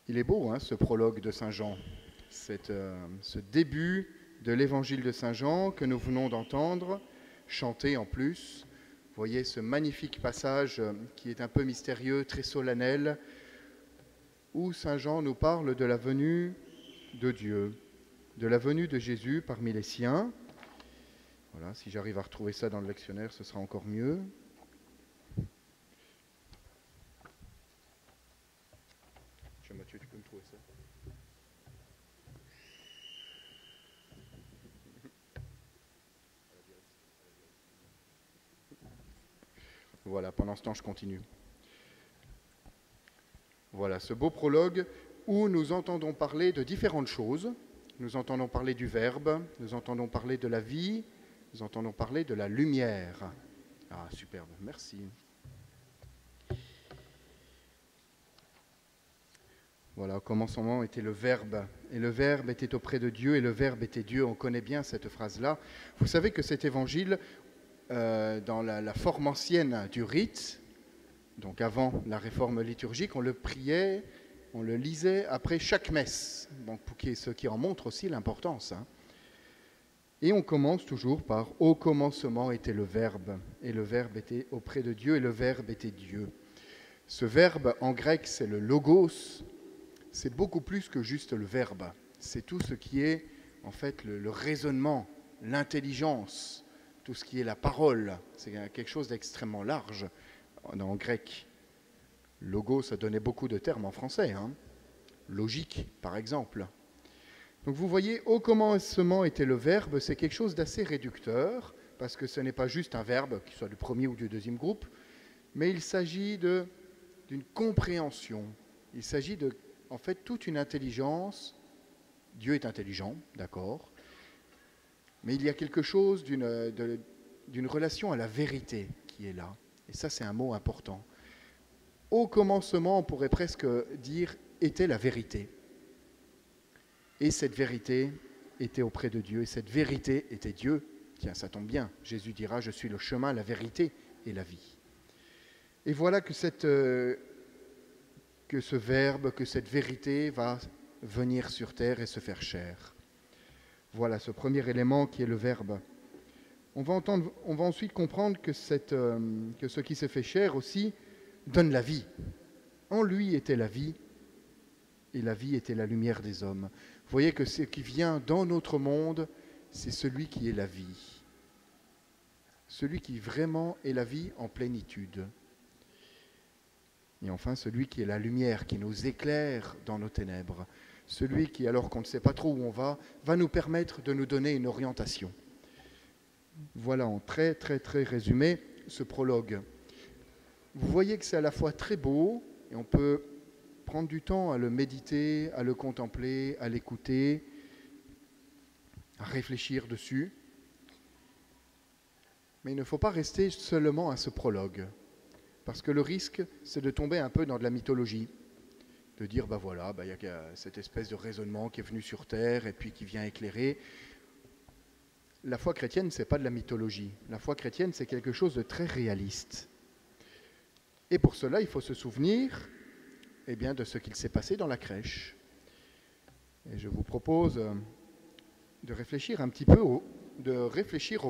Il est beau, hein, ce prologue de Saint Jean, ce début de l'évangile de Saint Jean que nous venons d'entendre, chanter en plus. Vous voyez ce magnifique passage qui est un peu mystérieux, très solennel, où Saint Jean nous parle de la venue de Dieu, de la venue de Jésus parmi les siens. Voilà, si j'arrive à retrouver ça dans le lectionnaire, ce sera encore mieux. Mathieu, tu peux me trouver ça? Voilà, pendant ce temps, je continue. Voilà, ce beau prologue où nous entendons parler de différentes choses. Nous entendons parler du Verbe, nous entendons parler de la vie, nous entendons parler de la lumière. Ah, superbe, merci. Voilà, au commencement était le Verbe, et le Verbe était auprès de Dieu, et le Verbe était Dieu. On connaît bien cette phrase-là. Vous savez que cet évangile, dans la forme ancienne du rite, donc avant la réforme liturgique, on le priait, on le lisait après chaque messe, donc ce qui en montre aussi l'importance. Hein. Et on commence toujours par « Au commencement était le Verbe, et le Verbe était auprès de Dieu, et le Verbe était Dieu ». Ce verbe, en grec, c'est le logos. C'est beaucoup plus que juste le verbe. C'est tout ce qui est, en fait, le raisonnement, l'intelligence, tout ce qui est la parole. C'est quelque chose d'extrêmement large en grec. Logos, ça donnait beaucoup de termes en français. Hein. Logique, par exemple. Donc vous voyez, au commencement était le verbe, c'est quelque chose d'assez réducteur, parce que ce n'est pas juste un verbe, qu'il soit du premier ou du deuxième groupe, mais il s'agit d'une compréhension. Il s'agit de en fait toute une intelligence. Dieu est intelligent, d'accord, mais il y a quelque chose d'une relation à la vérité qui est là. Et ça, c'est un mot important. Au commencement, on pourrait presque dire, était la vérité. Et cette vérité était auprès de Dieu, et cette vérité était Dieu. Tiens, ça tombe bien. Jésus dira, je suis le chemin, la vérité et la vie. Et voilà que ce verbe, que cette vérité va venir sur terre et se faire chair. Voilà ce premier élément qui est le verbe. On va ensuite comprendre que ce qui se fait chair aussi donne la vie. En lui était la vie, et la vie était la lumière des hommes. Vous voyez que ce qui vient dans notre monde, c'est celui qui est la vie. Celui qui vraiment est la vie en plénitude. Et enfin, celui qui est la lumière, qui nous éclaire dans nos ténèbres. Celui qui, alors qu'on ne sait pas trop où on va nous permettre de nous donner une orientation. Voilà en très résumé ce prologue. Vous voyez que c'est à la fois très beau, et on peut prendre du temps à le méditer, à le contempler, à l'écouter, à réfléchir dessus. Mais il ne faut pas rester seulement à ce prologue. Parce que le risque, c'est de tomber un peu dans de la mythologie, de dire, il y a cette espèce de raisonnement qui est venu sur Terre et puis qui vient éclairer. La foi chrétienne, ce n'est pas de la mythologie. La foi chrétienne, c'est quelque chose de très réaliste. Et pour cela, il faut se souvenir de ce qu'il s'est passé dans la crèche. Et je vous propose de réfléchir un petit peu au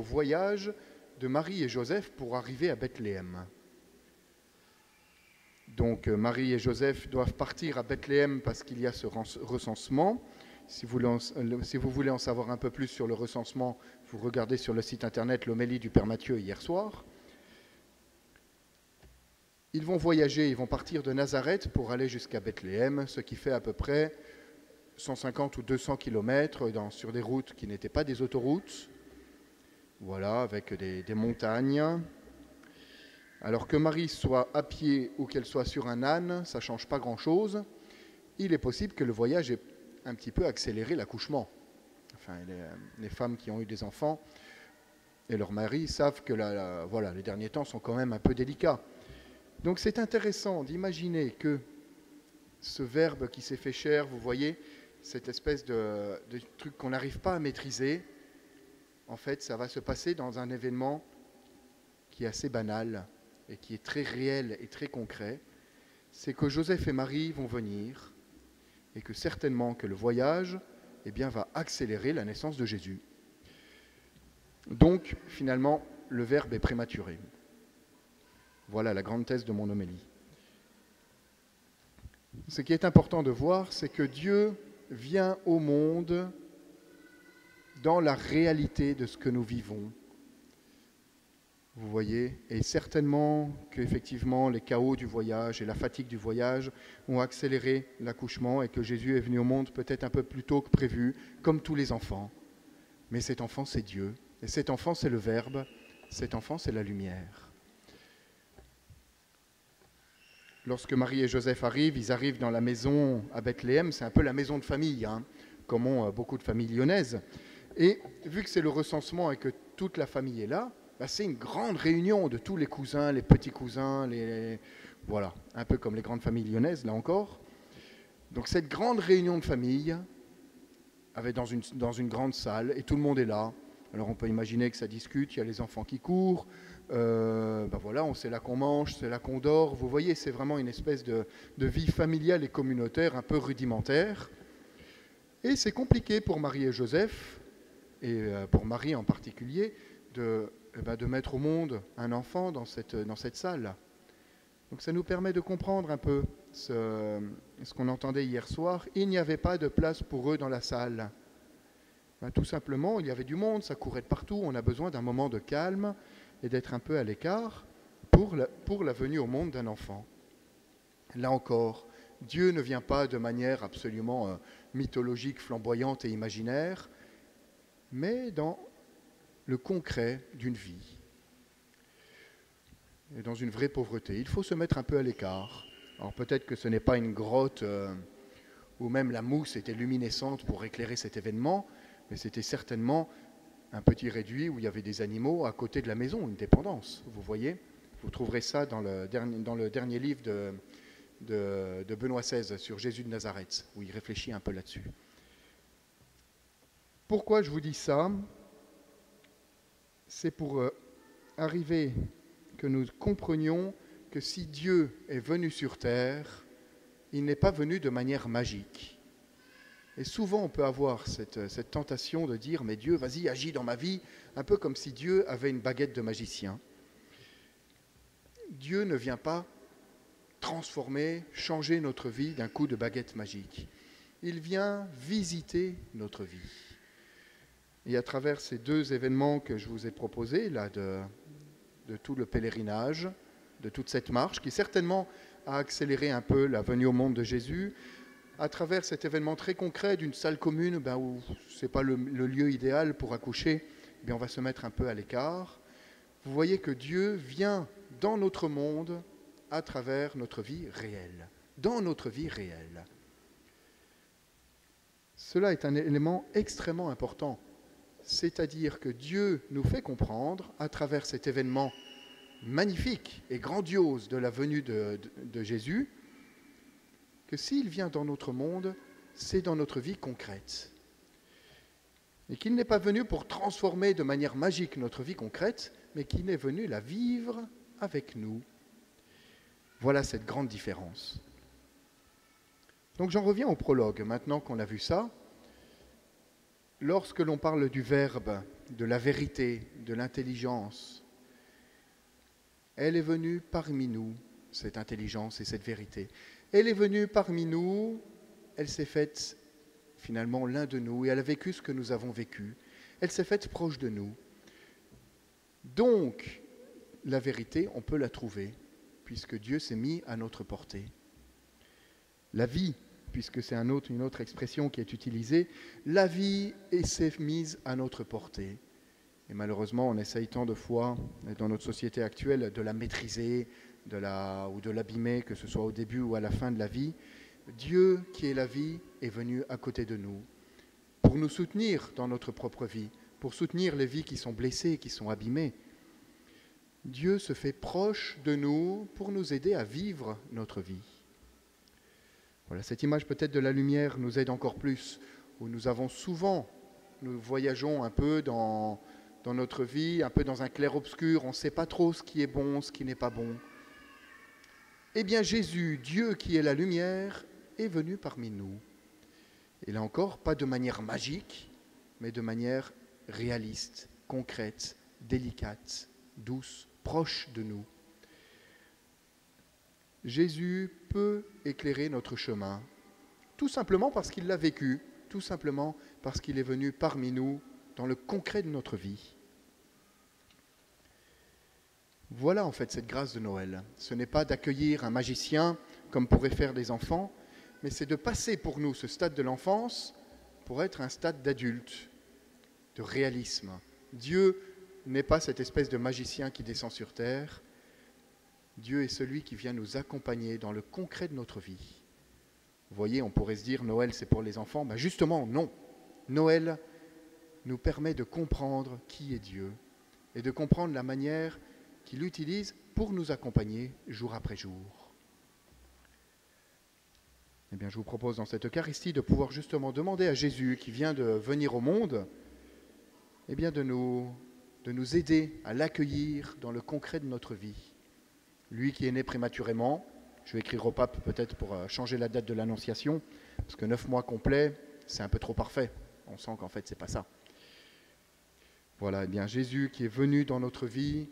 voyage de Marie et Joseph pour arriver à Bethléem. Donc Marie et Joseph doivent partir à Bethléem parce qu'il y a ce recensement. Si vous voulez en savoir un peu plus sur le recensement, vous regardez sur le site internet l'homélie du Père Mathieu hier soir. Ils vont voyager, ils vont partir de Nazareth pour aller jusqu'à Bethléem, ce qui fait à peu près 150 ou 200 kilomètres sur des routes qui n'étaient pas des autoroutes, voilà, avec des montagnes. Alors que Marie soit à pied ou qu'elle soit sur un âne, ça ne change pas grand-chose. Il est possible que le voyage ait un petit peu accéléré l'accouchement. Enfin, les femmes qui ont eu des enfants et leurs maris savent que les derniers temps sont quand même un peu délicats. Donc c'est intéressant d'imaginer que ce verbe qui s'est fait chair, vous voyez, cette espèce de truc qu'on n'arrive pas à maîtriser, en fait, ça va se passer dans un événement qui est assez banal et qui est très réel et très concret. C'est que Joseph et Marie vont venir, et que certainement que le voyage va accélérer la naissance de Jésus. Donc, finalement, le Verbe est prématuré. Voilà la grande thèse de mon homélie. Ce qui est important de voir, c'est que Dieu vient au monde dans la réalité de ce que nous vivons. Vous voyez, et certainement qu'effectivement les chaos du voyage et la fatigue du voyage ont accéléré l'accouchement et que Jésus est venu au monde peut-être un peu plus tôt que prévu, comme tous les enfants. Mais cet enfant, c'est Dieu. Et cet enfant, c'est le Verbe. Cet enfant, c'est la lumière. Lorsque Marie et Joseph arrivent, ils arrivent dans la maison à Bethléem. C'est un peu la maison de famille, comme ont beaucoup de familles lyonnaises. Et vu que c'est le recensement et que toute la famille est là, c'est une grande réunion de tous les cousins, les petits cousins, voilà, un peu comme les grandes familles lyonnaises, là encore. Donc cette grande réunion de famille, dans une grande salle, et tout le monde est là. Alors on peut imaginer que ça discute, il y a les enfants qui courent, voilà, c'est là qu'on mange, c'est là qu'on dort. Vous voyez, c'est vraiment une espèce de vie familiale et communautaire un peu rudimentaire. Et c'est compliqué pour Marie et Joseph, et pour Marie en particulier, de mettre au monde un enfant dans cette salle. Donc ça nous permet de comprendre un peu ce qu'on entendait hier soir. Il n'y avait pas de place pour eux dans la salle. Tout simplement, il y avait du monde, ça courait de partout. On a besoin d'un moment de calme et d'être un peu à l'écart pour la venue au monde d'un enfant. Là encore, Dieu ne vient pas de manière absolument mythologique, flamboyante et imaginaire, mais dans le concret d'une vie. Et dans une vraie pauvreté. Il faut se mettre un peu à l'écart. Alors peut-être que ce n'est pas une grotte où même la mousse était luminescente pour éclairer cet événement, mais c'était certainement un petit réduit où il y avait des animaux à côté de la maison, une dépendance, vous voyez. Vous trouverez ça dans le dernier livre de Benoît XVI sur Jésus de Nazareth, où il réfléchit un peu là-dessus. Pourquoi je vous dis ça ? C'est pour arriver que nous comprenions que si Dieu est venu sur terre, il n'est pas venu de manière magique. Et souvent, on peut avoir cette tentation de dire « Mais Dieu, vas-y, agis dans ma vie », un peu comme si Dieu avait une baguette de magicien. Dieu ne vient pas transformer, changer notre vie d'un coup de baguette magique. Il vient visiter notre vie. Et à travers ces deux événements que je vous ai proposés, là, de tout le pèlerinage, de toute cette marche, qui certainement a accéléré un peu la venue au monde de Jésus, à travers cet événement très concret d'une salle commune où ce n'est pas le lieu idéal pour accoucher, on va se mettre un peu à l'écart. Vous voyez que Dieu vient dans notre monde à travers notre vie réelle, dans notre vie réelle. Cela est un élément extrêmement important. C'est-à-dire que Dieu nous fait comprendre, à travers cet événement magnifique et grandiose de la venue de Jésus, que s'il vient dans notre monde, c'est dans notre vie concrète. Et qu'il n'est pas venu pour transformer de manière magique notre vie concrète, mais qu'il est venu la vivre avec nous. Voilà cette grande différence. Donc j'en reviens au prologue, maintenant qu'on a vu ça. Lorsque l'on parle du Verbe, de la vérité, de l'intelligence, elle est venue parmi nous, cette intelligence et cette vérité. Elle est venue parmi nous, elle s'est faite finalement l'un de nous, et elle a vécu ce que nous avons vécu. Elle s'est faite proche de nous. Donc, la vérité, on peut la trouver, puisque Dieu s'est mis à notre portée. La vie, puisque c'est une autre expression qui est utilisée, la vie s'est mise à notre portée. Et malheureusement, on essaye tant de fois, dans notre société actuelle, de la maîtriser ou de l'abîmer, que ce soit au début ou à la fin de la vie. Dieu, qui est la vie, est venu à côté de nous pour nous soutenir dans notre propre vie, pour soutenir les vies qui sont blessées, qui sont abîmées. Dieu se fait proche de nous pour nous aider à vivre notre vie. Voilà, cette image peut-être de la lumière nous aide encore plus, où nous voyageons un peu dans notre vie, un peu dans un clair-obscur, on ne sait pas trop ce qui est bon, ce qui n'est pas bon. Eh bien Jésus, Dieu qui est la lumière, est venu parmi nous. Et là encore, pas de manière magique, mais de manière réaliste, concrète, délicate, douce, proche de nous. Jésus peut éclairer notre chemin, tout simplement parce qu'il l'a vécu, tout simplement parce qu'il est venu parmi nous dans le concret de notre vie. Voilà en fait cette grâce de Noël. Ce n'est pas d'accueillir un magicien comme pourraient faire les enfants, mais c'est de passer pour nous ce stade de l'enfance pour être un stade d'adulte, de réalisme. Dieu n'est pas cette espèce de magicien qui descend sur terre. Dieu est celui qui vient nous accompagner dans le concret de notre vie. Vous voyez, on pourrait se dire Noël c'est pour les enfants. Ben justement, non. Noël nous permet de comprendre qui est Dieu et de comprendre la manière qu'il utilise pour nous accompagner jour après jour. Eh bien, je vous propose dans cette Eucharistie de pouvoir justement demander à Jésus, qui vient de venir au monde, eh bien de nous aider à l'accueillir dans le concret de notre vie. Lui qui est né prématurément, je vais écrire au pape peut-être pour changer la date de l'Annonciation, parce que 9 mois complets, c'est un peu trop parfait. On sent qu'en fait, c'est pas ça. Voilà, eh bien Jésus qui est venu dans notre vie,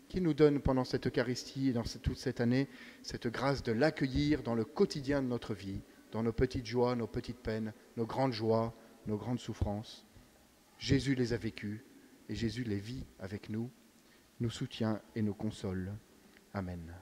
qui nous donne pendant cette Eucharistie et dans toute cette année cette grâce de l'accueillir dans le quotidien de notre vie, dans nos petites joies, nos petites peines, nos grandes joies, nos grandes souffrances. Jésus les a vécues et Jésus les vit avec nous, nous soutient et nous console. Amen.